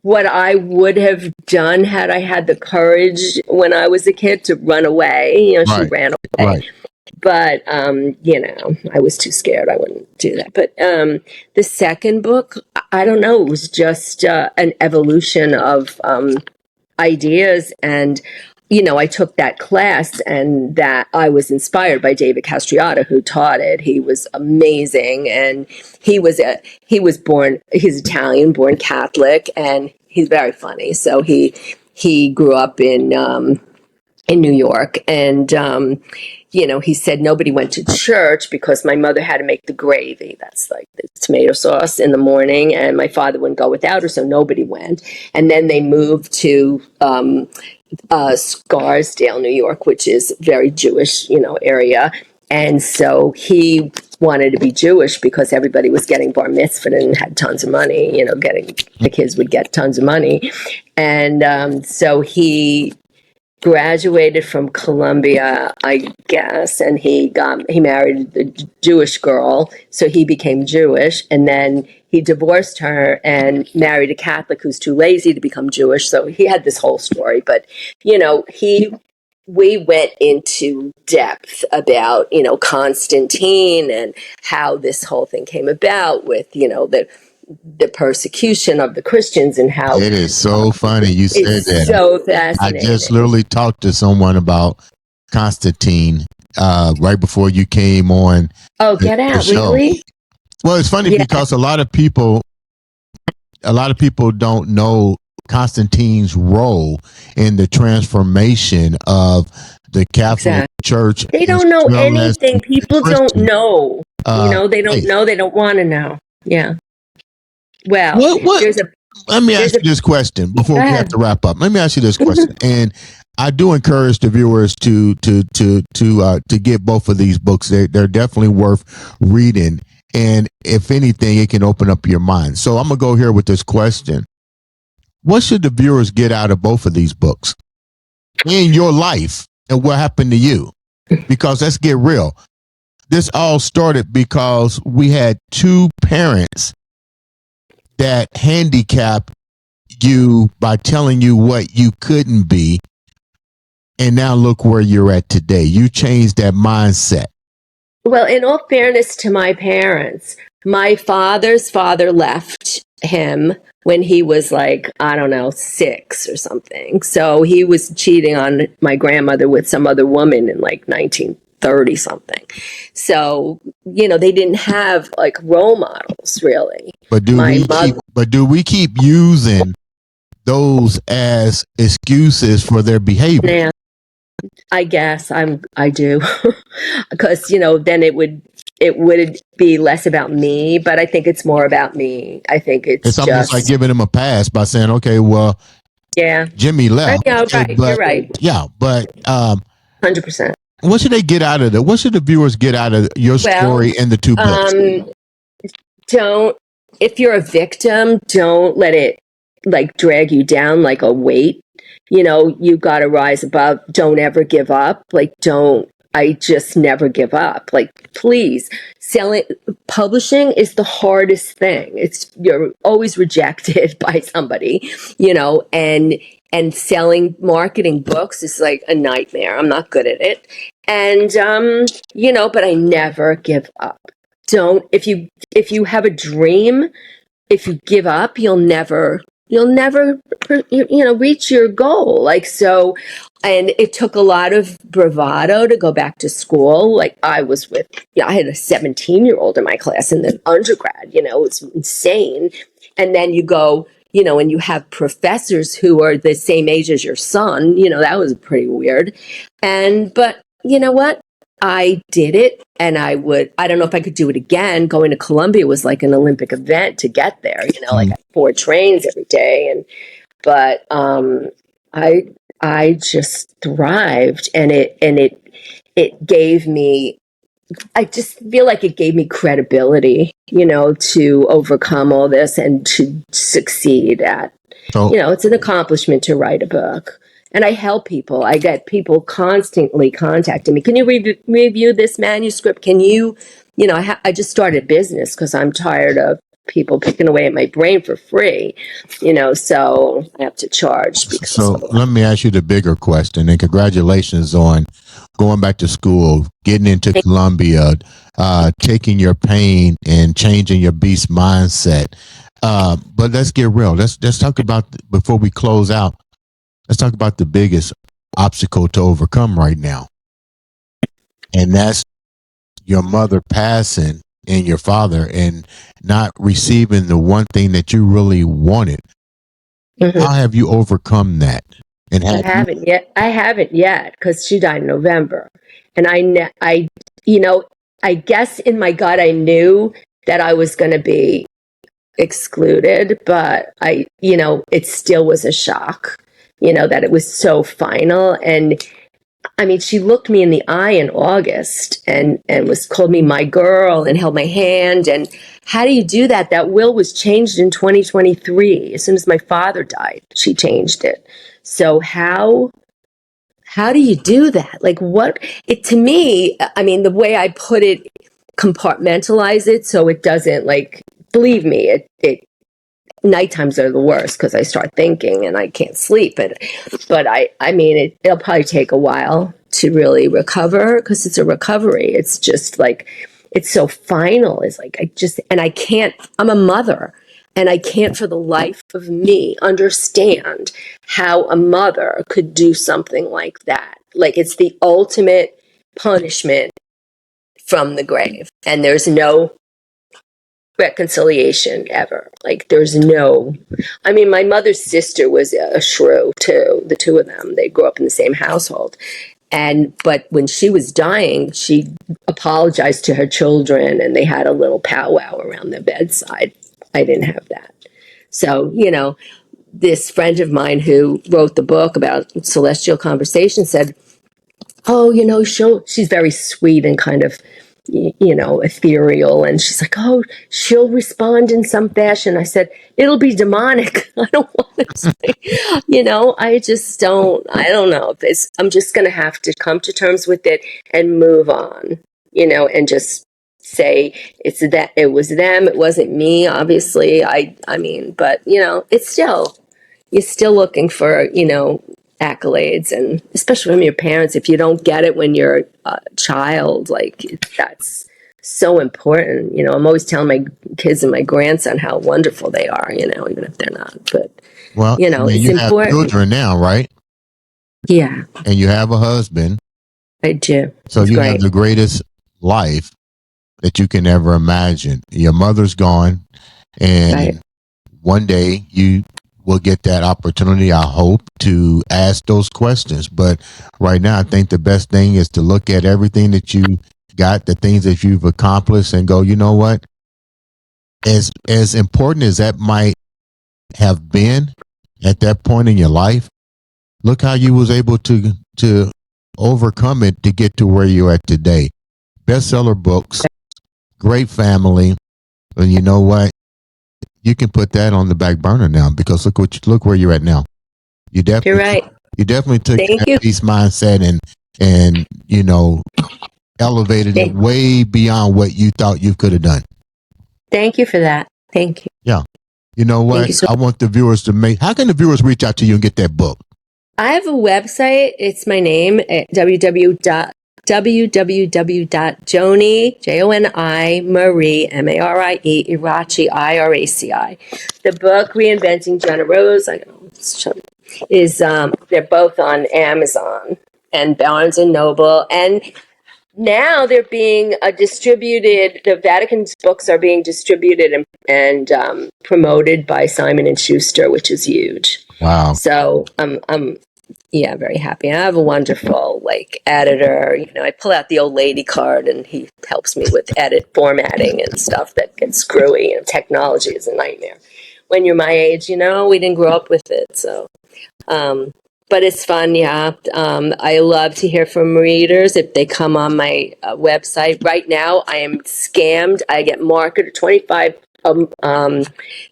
what I would have done had I had the courage when I was a kid to run away. She ran away. Right. But, I was too scared. I wouldn't do that. But the second book, I don't know. It was just an evolution of ideas. And, I took that class and that I was inspired by David Castriata, who taught it. He was amazing. And he's Italian, born Catholic, and he's very funny. So he grew up in New York, and he said nobody went to church because my mother had to make the gravy. That's like the tomato sauce in the morning, and my father wouldn't go without her, so nobody went. And then they moved to Scarsdale, New York, which is very Jewish, area. And so he wanted to be Jewish because everybody was getting bar mitzvah and had tons of money, the kids would get tons of money. And so he graduated from Columbia, I guess, and he married a Jewish girl, so he became Jewish, and then he divorced her and married a Catholic who's too lazy to become Jewish. So he had this whole story. But, we went into depth about, Constantine and how this whole thing came about with, the persecution of the Christians and how It is so funny you said it's that. so I fascinating. just literally talked to someone about Constantine right before you came on. Oh, get the out! show. Really? Well, it's funny because a lot of people don't know Constantine's role in the transformation of the Catholic Church. They don't know anything. People don't know. They don't know. They don't want to know. Yeah. Well, let me ask you this question before we have to wrap up. Let me ask you this question, and I do encourage the viewers to get both of these books. They're definitely worth reading, and if anything, it can open up your mind. So I'm gonna go here with this question: what should the viewers get out of both of these books in your life, and what happened to you? Because let's get real. This all started because we had two parents that handicap you by telling you what you couldn't be. And now look where you're at today. You changed that mindset. Well, in all fairness to my parents, my father's father left him when he was like, I don't know, 6 or something. So he was cheating on my grandmother with some other woman in like 1930 something. So, they didn't have like role models really. But do we keep using those as excuses for their behavior? Yeah, I guess I do. Because, then it would be less about me, but I think it's more about me. I think it's almost like giving them a pass by saying, okay, well, yeah, Jimmy left. Yeah, right. You're right. Yeah, but 100%. What should they get out of it? What should the viewers get out of your story and the two books? If you're a victim, don't let it like drag you down like a weight. You got to rise above. Don't ever give up. I just never give up. Like, please, publishing is the hardest thing. You're always rejected by somebody, and marketing books is like a nightmare. I'm not good at it. And, but I never give up. If you have a dream, if you give up, you'll never reach your goal. And it took a lot of bravado to go back to school. Like I had a 17-year-old in my class in the undergrad, it's insane. And then you go, and you have professors who are the same age as your son, that was pretty weird. But you know what? I did it, and I don't know if I could do it again. Going to Columbia was like an Olympic event to get there, like I had 4 trains every day. But I just thrived, and it gave me, I just feel like it gave me credibility, to overcome all this and to succeed at, it's an accomplishment to write a book. And I help people. I get people constantly contacting me. Can you review this manuscript? Can you, I just started business because I'm tired of people picking away at my brain for free, so I have to charge. So let me ask you the bigger question, and congratulations on going back to school, getting into Columbia, taking your pain and changing your beast mindset. But let's get real. Let's talk about, before we close out, let's talk about the biggest obstacle to overcome right now. And that's your mother passing and your father and not receiving the one thing that you really wanted. Mm-hmm. How have you overcome that? And I haven't yet because she died in November. And I guess in my gut, I knew that I was going to be excluded, but it still was a shock. That it was so final. And I mean, she looked me in the eye in August and called me my girl and held my hand. And how do you do that? That will was changed in 2023. As soon as my father died, she changed it. So how do you do that? Like to me, I mean, the way I put it, compartmentalize it so it doesn't like believe me, it nighttimes are the worst because I start thinking and I can't sleep. But I mean, it'll probably take a while to really recover because it's a recovery. It's just like, it's so final. It's like, I can't, I'm a mother and I can't for the life of me understand how a mother could do something like that. Like, it's the ultimate punishment from the grave. And there's no reconciliation ever. Like, there's no, I mean, my mother's sister was a shrew too. The two of them, they grew up in the same household. But when she was dying, she apologized to her children and they had a little powwow around the bedside. I didn't have that. So, this friend of mine who wrote the book about celestial conversation said, oh, she's very sweet and kind of, ethereal. And she's like, oh, she'll respond in some fashion. I said, it'll be demonic. I don't want to say, I don't know. I'm just going to have to come to terms with it and move on, and just say it was them. It wasn't me, obviously. I mean, but, it's still, you're still looking for, accolades, and especially from your parents. If you don't get it when you're a child, like, that's so important. I'm always telling my kids and my grandson how wonderful they are, even if they're not. But, Well, it's you important. have children now, right? Yeah. And you have a husband. I do. So it's you great. have the greatest life that you can ever imagine. Your mother's gone, and Right. one day you will get that opportunity, I hope, to ask those questions. But right now, I think the best thing is to look at everything that you got, the things that you've accomplished, and go, you know what? As important as that might have been at that point in your life, look how you was able to overcome it to get to where you're at today. Bestseller books, great family, and you know what? You can put that on the back burner now because look where you're at now. You're right. You definitely took that peace mindset and elevated it way beyond what you thought you could have done. Thank you for that. Thank you. Yeah. You know what? I want the viewers to how can the viewers reach out to you and get that book? I have a website. It's my name at www.joni, Joni Marie, Marie, Iraci, Iraci. The book, Reinventing Jenna Rose, is they're both on Amazon and Barnes and Noble, and now they're being distributed. The Vatican's books are being distributed and promoted by Simon and Schuster, which is huge. Wow! So I'm very happy. I have a wonderful editor. I pull out the old lady card, and he helps me with formatting and stuff that gets screwy. And technology is a nightmare when you're my age. We didn't grow up with it, so. But it's fun, yeah. I love to hear from readers if they come on my website. Right now, I am scammed. I get 25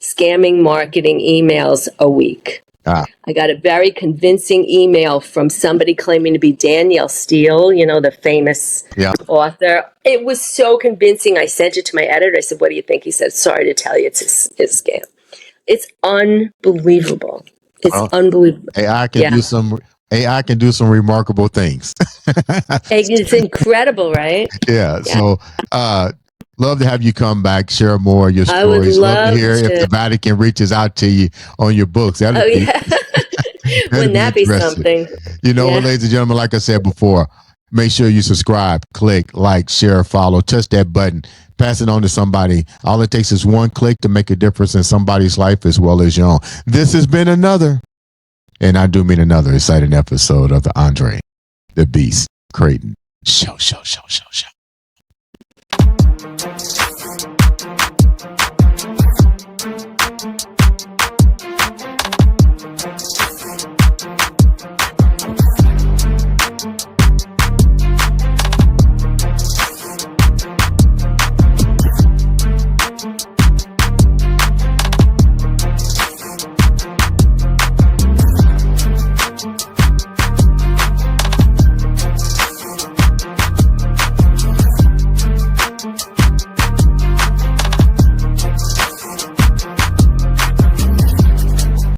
scamming marketing emails a week. I got a very convincing email from somebody claiming to be Danielle Steele, the famous author. It was so convincing. I sent it to my editor. I said, what do you think? He said, sorry to tell you, it's a scam. It's unbelievable. It's unbelievable. AI can do some remarkable things. It's incredible, right? Yeah. So, love to have you come back, share more of your stories. I would love to hear if the Vatican reaches out to you on your books. Wouldn't that be something? Ladies and gentlemen, like I said before, make sure you subscribe, click, like, share, follow, touch that button, pass it on to somebody. All it takes is one click to make a difference in somebody's life as well as your own. This has been another, and I do mean another, exciting episode of the Andre The Beast Crayton Show.